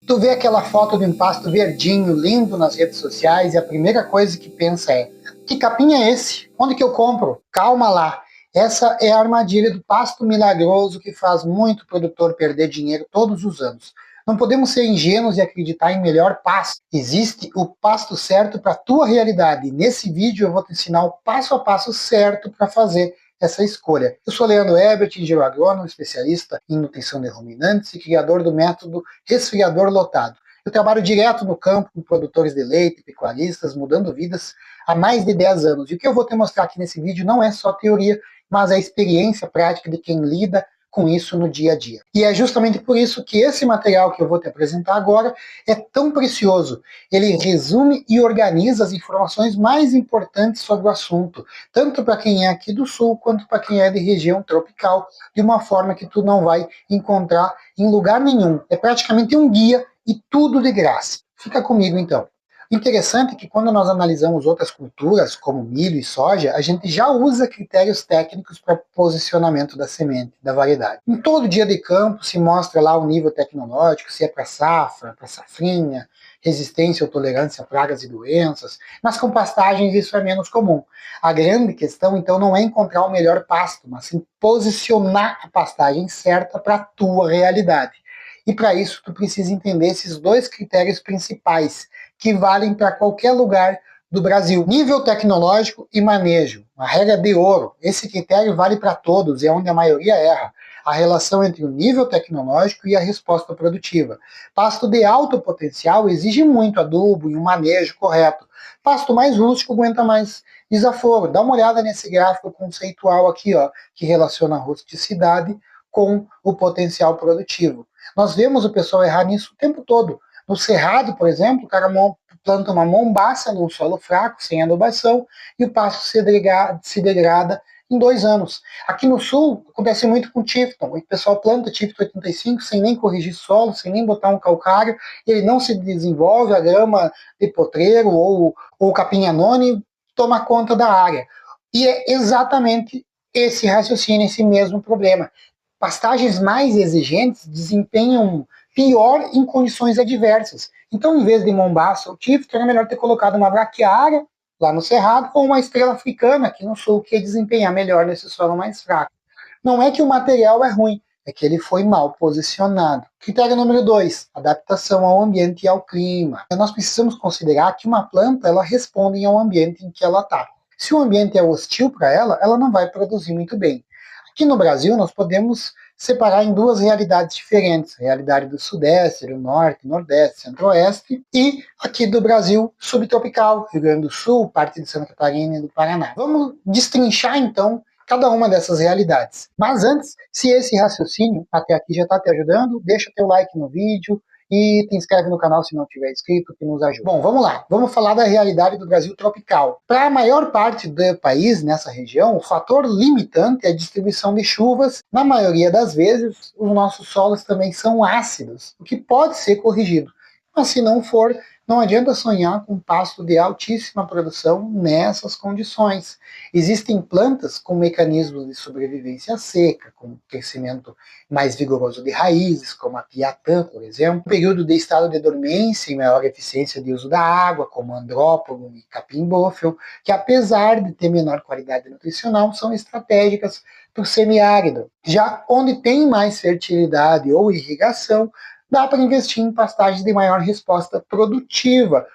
Tu vê aquela foto de um pasto verdinho, lindo nas redes sociais e a primeira coisa que pensa é: que capim é esse? Onde que eu compro? Calma lá. Essa é a armadilha do pasto milagroso que faz muito produtor perder dinheiro todos os anos. Não podemos ser ingênuos e acreditar em melhor pasto. Existe o pasto certo para a tua realidade. E nesse vídeo eu vou te ensinar o passo a passo certo para fazer essa escolha. Eu sou Leandro Ebert, engenheiro agrônomo, especialista em nutrição de ruminantes e criador do método resfriador lotado. Eu trabalho direto no campo com produtores de leite, pecuaristas, mudando vidas há mais de 10 anos. E o que eu vou te mostrar aqui nesse vídeo não é só teoria, mas a experiência prática de quem lida com isso no dia a dia. E é justamente por isso que esse material que eu vou te apresentar agora é tão precioso. Ele resume e organiza as informações mais importantes sobre o assunto, tanto para quem é aqui do sul, quanto para quem é de região tropical, de uma forma que tu não vai encontrar em lugar nenhum. É praticamente um guia e tudo de graça. Fica comigo então. Interessante que quando nós analisamos outras culturas, como milho e soja, a gente já usa critérios técnicos para posicionamento da semente, da variedade. Em todo dia de campo se mostra lá o nível tecnológico, se é para safra, para safrinha, resistência ou tolerância a pragas e doenças, mas com pastagens isso é menos comum. A grande questão, então, não é encontrar o melhor pasto, mas sim posicionar a pastagem certa para a tua realidade. E para isso, tu precisa entender esses dois critérios principais, que valem para qualquer lugar do Brasil. Nível tecnológico e manejo. A regra de ouro. Esse critério vale para todos, é onde a maioria erra. A relação entre o nível tecnológico e a resposta produtiva. Pasto de alto potencial exige muito adubo e um manejo correto. Pasto mais rústico aguenta mais desaforo. Dá uma olhada nesse gráfico conceitual aqui, ó, que relaciona a rusticidade com o potencial produtivo. Nós vemos o pessoal errar nisso o tempo todo. No cerrado, por exemplo, o cara planta uma mombaça num solo fraco, sem adubação, e o pasto se degrada em 2 anos. Aqui no sul, acontece muito com Tifton. O pessoal planta Tifton 85 sem nem corrigir solo, sem nem botar um calcário, ele não se desenvolve, a grama de potreiro ou o capim-anone toma conta da área. E é exatamente esse raciocínio, esse mesmo problema. Pastagens mais exigentes desempenham pior em condições adversas. Então, em vez de mombaça ou tifton, é melhor ter colocado uma braquiária lá no cerrado ou uma estrela africana aqui no sul, que ia desempenhar melhor nesse solo mais fraco. Não é que o material é ruim, é que ele foi mal posicionado. Critério número 2, adaptação ao ambiente e ao clima. Nós precisamos considerar que uma planta ela responde ao ambiente em que ela está. Se o ambiente é hostil para ela, ela não vai produzir muito bem. Aqui no Brasil, nós podemos separar em duas realidades diferentes, a realidade do Sudeste, do Norte, Nordeste, Centro-Oeste, e aqui do Brasil subtropical, Rio Grande do Sul, parte de Santa Catarina e do Paraná. Vamos destrinchar, então, cada uma dessas realidades. Mas antes, se esse raciocínio até aqui já está te ajudando, deixa teu like no vídeo, e te inscreve no canal se não tiver inscrito, que nos ajuda. Bom, vamos lá. Vamos falar da realidade do Brasil tropical. Para a maior parte do país, nessa região, o fator limitante é a distribuição de chuvas. Na maioria das vezes, os nossos solos também são ácidos, o que pode ser corrigido. Mas se não for, não adianta sonhar com um pasto de altíssima produção nessas condições. Existem plantas com mecanismos de sobrevivência seca, com crescimento mais vigoroso de raízes, como a piatã, por exemplo, um período de estado de dormência e maior eficiência de uso da água, como andrópogon e capim-bôfilo, que apesar de ter menor qualidade nutricional, são estratégicas para o semiárido. Já onde tem mais fertilidade ou irrigação, dá para investir em pastagens de maior resposta produtiva.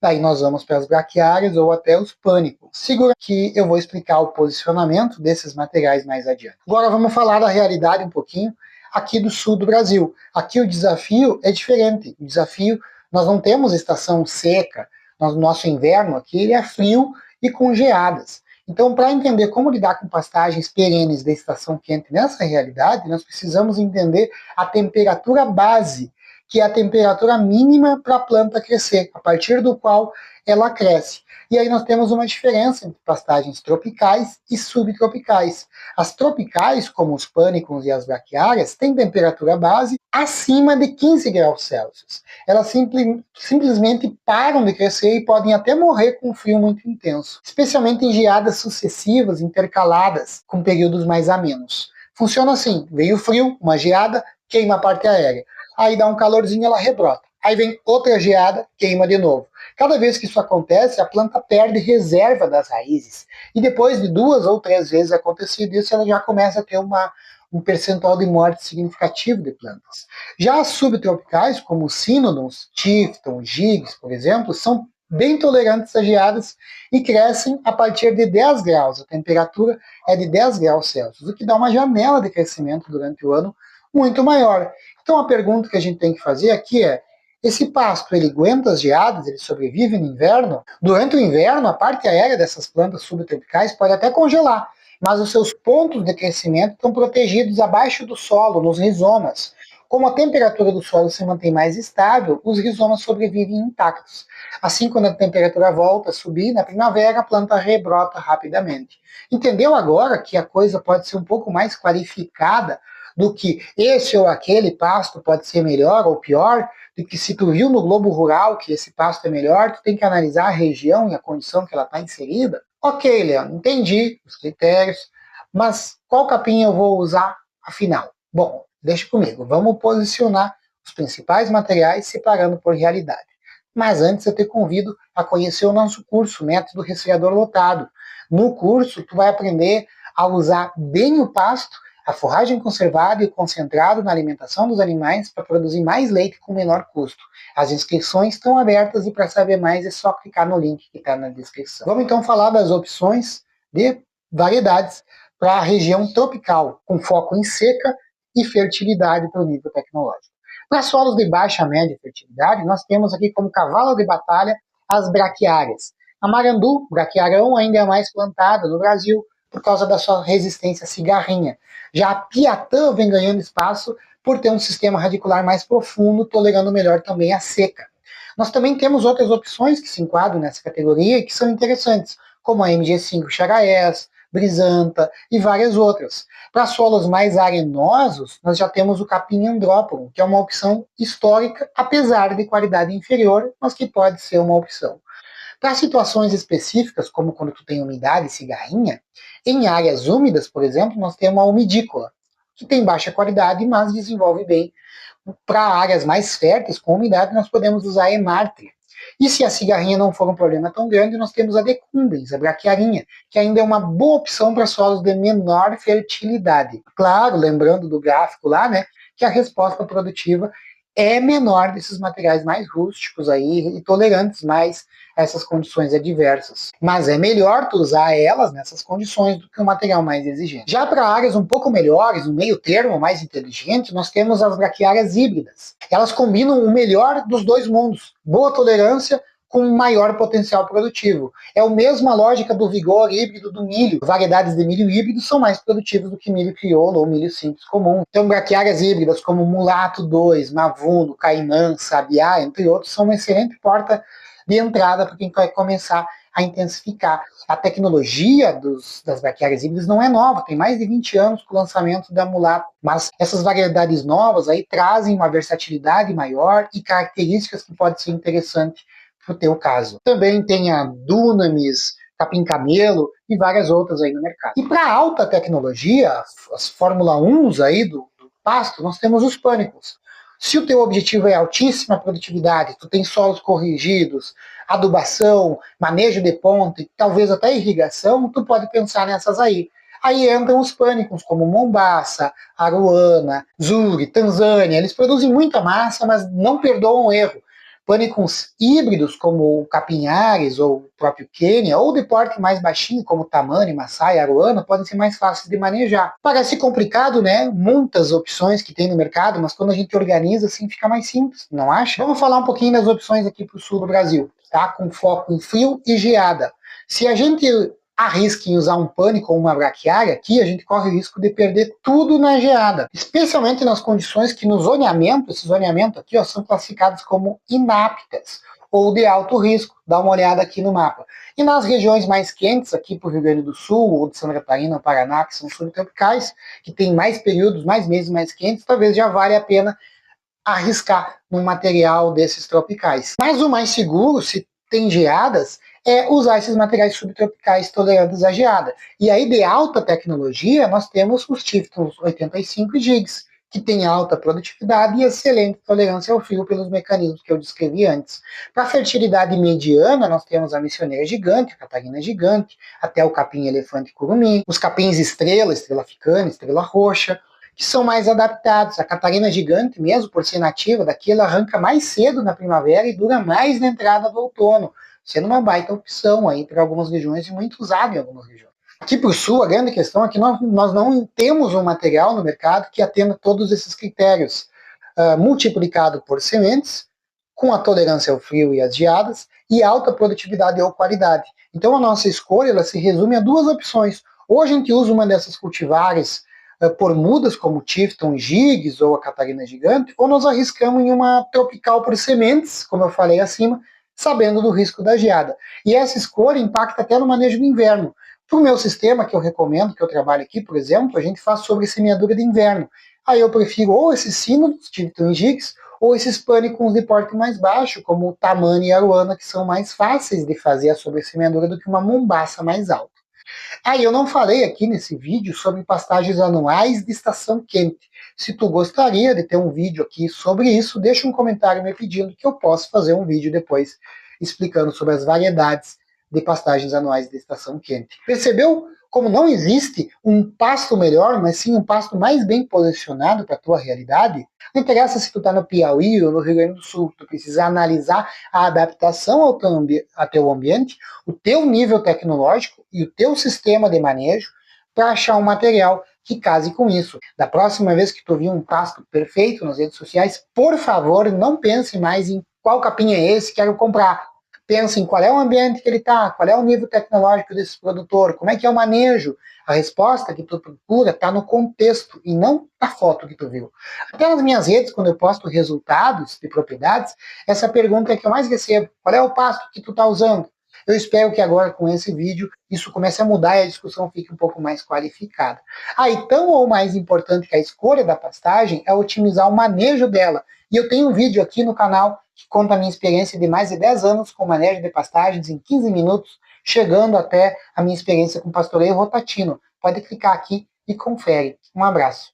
Daí nós vamos para as braquiárias ou até os pânicos. Segura que eu vou explicar o posicionamento desses materiais mais adiante. Agora vamos falar da realidade um pouquinho aqui do sul do Brasil. Aqui o desafio é diferente. O desafio, nós não temos estação seca. Nosso inverno aqui ele é frio e com geadas. Então, para entender como lidar com pastagens perenes da estação quente nessa realidade, nós precisamos entender a temperatura base, que é a temperatura mínima para a planta crescer, a partir do qual ela cresce. E aí nós temos uma diferença entre pastagens tropicais e subtropicais. As tropicais, como os pânicos e as braquiárias, têm temperatura base acima de 15 graus Celsius. Elas simplesmente param de crescer e podem até morrer com um frio muito intenso, especialmente em geadas sucessivas, intercaladas, com períodos mais amenos. Funciona assim, veio frio, uma geada, queima a parte aérea. Aí dá um calorzinho, ela rebrota. aí vem outra geada, queima de novo. Cada vez que isso acontece, a planta perde reserva das raízes. E depois de 2 ou 3 vezes acontecido isso, ela já começa a ter um percentual de morte significativo de plantas. Já as subtropicais, como os Cynodons, Tifton, Gigs, por exemplo, são bem tolerantes a geadas e crescem a partir de 10 graus. A temperatura é de 10 graus Celsius, o que dá uma janela de crescimento durante o ano muito maior. Então a pergunta que a gente tem que fazer aqui é: esse pasto, ele aguenta as geadas, ele sobrevive no inverno? Durante o inverno, a parte aérea dessas plantas subtropicais pode até congelar, mas os seus pontos de crescimento estão protegidos abaixo do solo, nos rizomas. Como a temperatura do solo se mantém mais estável, os rizomas sobrevivem intactos. Assim, quando a temperatura volta a subir, na primavera a planta rebrota rapidamente. Entendeu agora que a coisa pode ser um pouco mais qualificada do que esse ou aquele pasto pode ser melhor ou pior, de que se tu viu no Globo Rural que esse pasto é melhor, tu tem que analisar a região e a condição que ela está inserida? Ok, Leandro, entendi os critérios, mas qual capim eu vou usar afinal? Bom, deixa comigo, vamos posicionar os principais materiais separando por realidade. Mas antes eu te convido a conhecer o nosso curso, Método Resfriador Lotado. No curso, tu vai aprender a usar bem o pasto, a forragem conservada e o concentrado na alimentação dos animais para produzir mais leite com menor custo. As inscrições estão abertas e para saber mais é só clicar no link que está na descrição. Vamos então falar das opções de variedades para a região tropical, com foco em seca e fertilidade para o nível tecnológico. Para solos de baixa média fertilidade, nós temos aqui como cavalo de batalha as braquiárias. A marandu, braquiarão, ainda é mais plantada no Brasil por causa da sua resistência à cigarrinha. Já a piatã vem ganhando espaço por ter um sistema radicular mais profundo, tolerando melhor também a seca. Nós também temos outras opções que se enquadram nessa categoria e que são interessantes, como a MG5 Charaés, Brisanta e várias outras. Para solos mais arenosos, nós já temos o capim andrópono, que é uma opção histórica, apesar de qualidade inferior, mas que pode ser uma opção. Para situações específicas, como quando tu tem umidade e cigarrinha, em áreas úmidas, por exemplo, nós temos a umidícola, que tem baixa qualidade, mas desenvolve bem. Para áreas mais férteis, com umidade, nós podemos usar a Emartre. E se a cigarrinha não for um problema tão grande, nós temos a Decumbens, a braquiarinha, que ainda é uma boa opção para solos de menor fertilidade. Claro, lembrando do gráfico lá, né, que a resposta produtiva é menor desses materiais mais rústicos aí e tolerantes mais a essas condições adversas. Mas é melhor tu usar elas nessas condições do que um material mais exigente. Já para áreas um pouco melhores, um meio termo mais inteligente, nós temos as braquiárias híbridas. Elas combinam o melhor dos dois mundos, boa tolerância com maior potencial produtivo. É a mesma lógica do vigor híbrido do milho. Variedades de milho híbrido são mais produtivas do que milho crioulo ou milho simples comum. Então, braquiárias híbridas como Mulato 2, Mavuno, Caimã, Sabiá, entre outros, são uma excelente porta de entrada para quem vai começar a intensificar. A tecnologia das braquiárias híbridas não é nova, tem mais de 20 anos com o lançamento da Mulato, mas essas variedades novas aí trazem uma versatilidade maior e características que podem ser interessantes para o teu caso. Também tem a Dunamis, Capim Camelo e várias outras aí no mercado. E para alta tecnologia, as Fórmula 1 aí do pasto, nós temos os pânicos. Se o teu objetivo é altíssima produtividade, tu tem solos corrigidos, adubação, manejo de ponta e talvez até irrigação, tu pode pensar nessas aí. Aí entram os pânicos, como Mombaça, Aruana, Zuri, Tanzânia. Eles produzem muita massa, mas não perdoam o erro. Pânicos híbridos, como o Capinhares ou o próprio Quênia, ou de porte mais baixinho, como Tamani, Massai, Aruana, podem ser mais fáceis de manejar. Parece complicado, né? Muitas opções que tem no mercado, mas quando a gente organiza, assim, fica mais simples, não acha? Vamos falar um pouquinho das opções aqui para o sul do Brasil, tá? Com foco em frio e geada. Se a gente arrisca em usar um pânico ou uma braquiária, aqui a gente corre o risco de perder tudo na geada, especialmente nas condições que no zoneamento, esse zoneamento aqui ó, são classificados como inaptas ou de alto risco. Dá uma olhada aqui no mapa. E nas regiões mais quentes, aqui para o Rio Grande do Sul, ou de Santa Catarina, Paraná, que são subtropicais, que tem mais períodos, mais meses mais quentes, talvez já vale a pena arriscar num material desses tropicais. Mas o mais seguro, se tem geadas, é usar esses materiais subtropicais tolerantes à geada. E aí, de alta tecnologia, nós temos os Tifton 85 Gigs, que tem alta produtividade e excelente tolerância ao frio pelos mecanismos que eu descrevi antes. Para a fertilidade mediana, nós temos a missioneira gigante, a catarina gigante, até o capim-elefante curumim, os capins estrela, estrela africana, estrela roxa, que são mais adaptados. A catarina gigante, mesmo por ser nativa daqui, ela arranca mais cedo na primavera e dura mais na entrada do outono, sendo uma baita opção aí para algumas regiões e muito usada em algumas regiões. Aqui para o sul, a grande questão é que nós não temos um material no mercado que atenda todos esses critérios, multiplicado por sementes, com a tolerância ao frio e às geadas, e alta produtividade ou qualidade. Então a nossa escolha ela se resume a duas opções. Ou a gente usa uma dessas cultivares por mudas, como o Tifton Gigs ou a Catarina Gigante, ou nós arriscamos em uma tropical por sementes, como eu falei acima, sabendo do risco da geada. E essa escolha impacta até no manejo do inverno. Para o meu sistema, que eu recomendo, que eu trabalho aqui, por exemplo, a gente faz sobre semeadura de inverno. Aí eu prefiro ou esses sínodos, Tifton Gigs, ou esses pânicos de porte mais baixo, como o Tamani e a Aruana, que são mais fáceis de fazer a sobressemeadura do que uma mombaça mais alta. Aí eu não falei aqui nesse vídeo sobre pastagens anuais de estação quente. Se tu gostaria de ter um vídeo aqui sobre isso, deixa um comentário me pedindo que eu possa fazer um vídeo depois explicando sobre as variedades de pastagens anuais de estação quente. Percebeu como não existe um pasto melhor, mas sim um pasto mais bem posicionado para a tua realidade? Não interessa se tu está no Piauí ou no Rio Grande do Sul, tu precisa analisar a adaptação ao teu ambiente, o teu nível tecnológico e o teu sistema de manejo para achar um material que case com isso. Da próxima vez que tu vir um pasto perfeito nas redes sociais, por favor, não pense mais em qual capim é esse, quero comprar. Pensa em qual é o ambiente que ele está, qual é o nível tecnológico desse produtor, como é que é o manejo. A resposta que tu procura está no contexto e não na foto que tu viu. Até nas minhas redes, quando eu posto resultados de propriedades, essa pergunta é que eu mais recebo. Qual é o pasto que tu está usando? Eu espero que agora, com esse vídeo, isso comece a mudar e a discussão fique um pouco mais qualificada. E tão ou mais importante que a escolha da pastagem é otimizar o manejo dela. E eu tenho um vídeo aqui no canal que conta a minha experiência de mais de 10 anos com manejo de pastagens em 15 minutos, chegando até a minha experiência com pastoreio rotatino. Pode clicar aqui e confere. Um abraço.